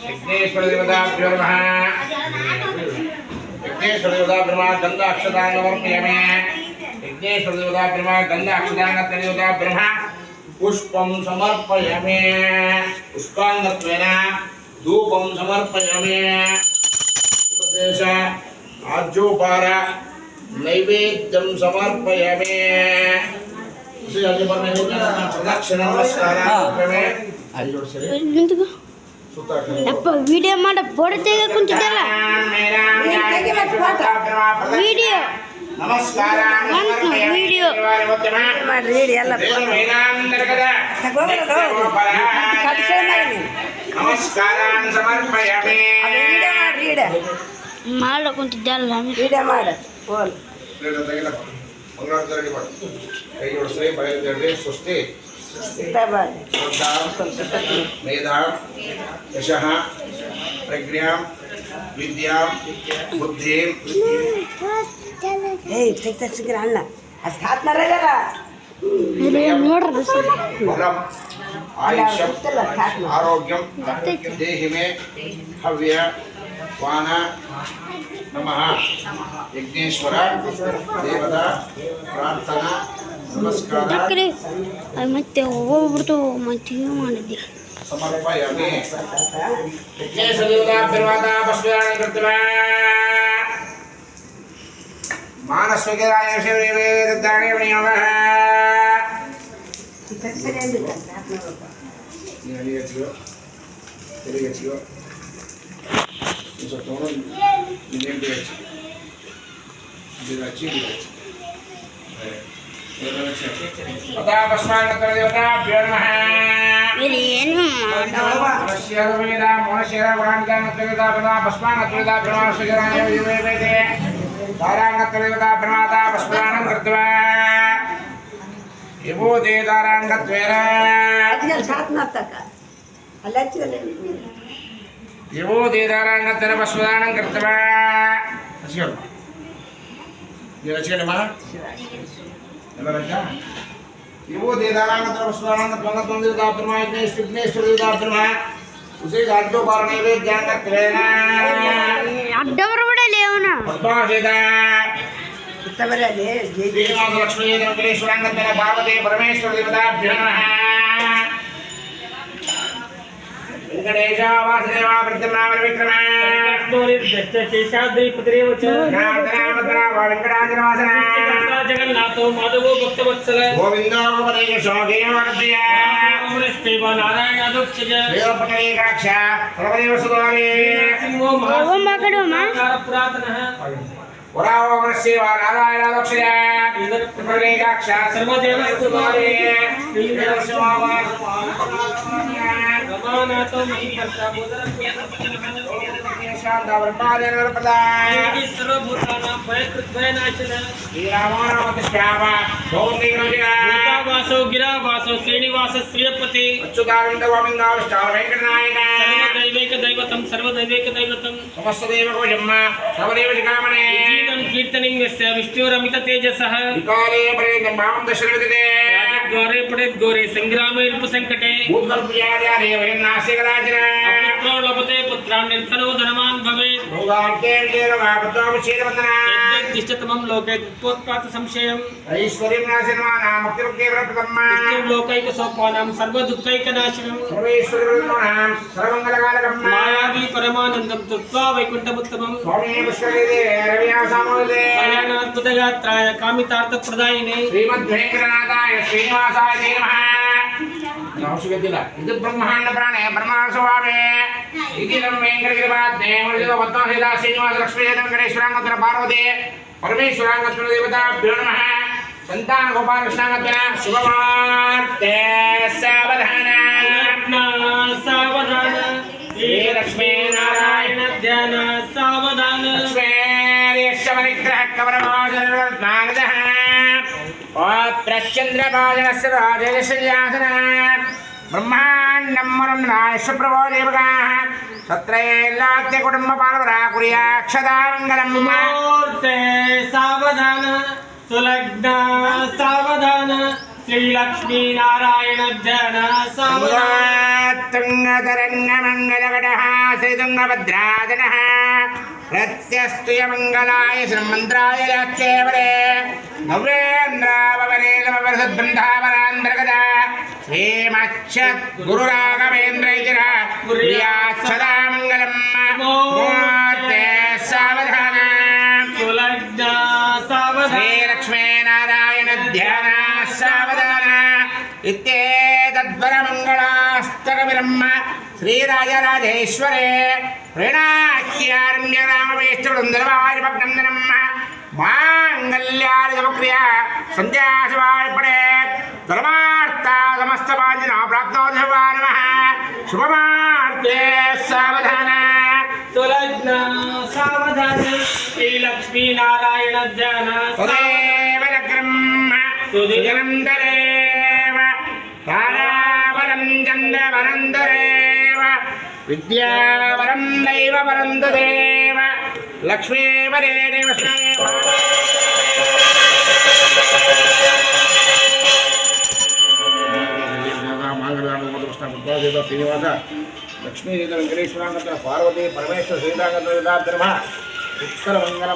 विघ्नेश्वर देवताभ्यो नमः विघ्नेश्वर देवताभ्यो गन्धाक्षतां समर्पयामि विघ्नेश्वर देवताभ्यो गन्धाक्षतां देवताभ्यो पुष्पं समर्पयामि पुष्पाङ्गत्वेन धूपं समर्पयामि उपदेश आज्योपार नैवेद्यं समर्पयामि प्रदक्षिण वीडियो वीडियो नमस्कार वीडियो नमस्कार समर्पयामि स्वस्ति मेधा यशः प्रज्ञा विद्या बुद्धि बलम आयुष्यम आरोग्यम देहि में हव्य वान नमः यज्ञेश्वर देवता प्रार्थना नमस्कार समर्पयामि यज्ञेश्वर देवता प्रवादा पशुदान कृत्वा मानसविकाराय शिववेदाणे नमः उसे राज्यों पर नैवेद्य ज्ञान करना अड्डवर बड़े ले ना लक्ष्मी वेंकटेश्वरांगत्वेन पार्वती परमेश्वर देवताभ्यो नमः वेंकटेश वासुदेव प्रद्युम्न विक्रम शेषाद्रिपुत्रेव च वेंकटाचलवासन जगन्नाथो माधवो भक्तवत्सल गोविंदो गोपदेशो देववर्धय श्रीव नारायणादुक्षज देवपटेकाक्ष सर्वदेव सुदारे सिंहो महाकार पुरातनः वराहो वरसेव नारायणादुक्षज देवपटेकाक्ष सर्वदेव सुदारे रमानाथो महिकर्ता सर्वभूतानां भयकृद्भयनाशनः भूतावासो गिरावासो श्रीनिवास श्रियपति सर्वदैवैकदैवतं सर्वदैवैकदैवतं समस्तदेवकोशम् सर्वदेवशिखामणे कीर्तनं यस्य विष्णुरमिततेजसः द्वारे पठेत् घोरे संग्रामे रिपुसङ्कटे पुत्रो लभते पुत्रान् निर्धनो धनवान् भवेत् तिष्ठतमं लोके तत्त्वोत्पात संशयम् लोकैकसोपानां सर्वदुःखैकनाशनम् मायावी परमानन्दं तत्त्वा वैकुण्ठमुत्तमम् कल्याणाद्भुतगात्राय कामितार्थप्रदायिने श्रीमद्वेंकटनाथाय श्रीनिवासाय नमः ಇದು ಬ್ರಹ್ಮಾಂಡ ಪ್ರಾಣೇ ಬ್ರಹ್ಮಾಸ್ವಾಮಿ ಇದಿರಂ ವೆಂಕಟಗಿರಿಪಾದ್ನೇ ಮುರಿದ ವತ್ತೋಹಿತ ಶ್ರೀನಿವಾಸ ಲಕ್ಷ್ಮೀ ವೆಂಕಟೇಶ್ವರಾಂಗತ್ವನ ಪಾರ್ವತಿ ಪರಮೇಶ್ವರಾಂಗತ್ವನ ದೇವತಾಭ್ಯೋ ನಮಃ ಸಂತಾನ ಗೋಪಾಲಕೃಷ್ಣಾಂಗತ್ವನ ಶುಭವಾರ್ತೆ ಸಾವಧಾನ ಸಾವಧಾನ ಶ್ರೀ ಲಕ್ಷ್ಮೀ ನಾರಾಯಣ ಧ್ಯಾನ ಸಾವಧಾನ ಲಕ್ಷ್ಮೇಶ್ವರಿಗ್ರಹ ಕವರಮೋಚನರತ್ನಾನದಃ प्रचंद्रभाजनस्य राजयशयासन ब्रह्मांडं नायशप्रभो देवगाः सत्रैलाद्य कुटुंब पालवरा कुर्याक्षदामङ्गलम् मूर्ते सावधान सुलग्न सावधान శ్రీలక్ష్మీనారాయణ జన తుంగతరంగమంగళగడః శ్రీతుంగభద్రాధనః ప్రత్యస్తుయమంగళాయ శ్రీమంత్రాయ లక్ష్మేవరే నవ్రేంద్రావరే నవవరసద్బృందావనాంతర్గత శ్రీమచ్చద్గురురాఘవేంద్రైతిర కుర్యాత్ సదా మంగళం మూర్తే సావధాన సులగ్న సావధాన శ్రీలక్ష్మీనారాయణ ధ్యాన సావధాన ఇత్యేతద్వరమంగళాస్తకవిరమ్మ శ్రీరాజరాజేశ్వరే ప్రణాఖ్యారమ్య రామవేష్టవృందరవారిభగ్నందనమ్మ మాంగళ్యారిదమక్రియ సంధ్యాశివాయపడే ధర్మార్థ సమస్తపాంజనా ప్రాప్తోధవా నమః శుభమార్తే సావధాన సులగ్న సావధాన శ్రీలక్ష్మీనారాయణ జన తదేవ లగ్నమ్మ సుదిగనందరేవ తారావరం చంద్రవరందరేవ విద్యావరం దైవ వరందదేవ లక్ష్మీవరే దేవస్మేవ శ్రీనివాస లక్ష్మీ వెంకటేశ్వరాంగ పార్వతీ పరమేశ్వర శ్రీరాంగ ఉత్తర మంగళ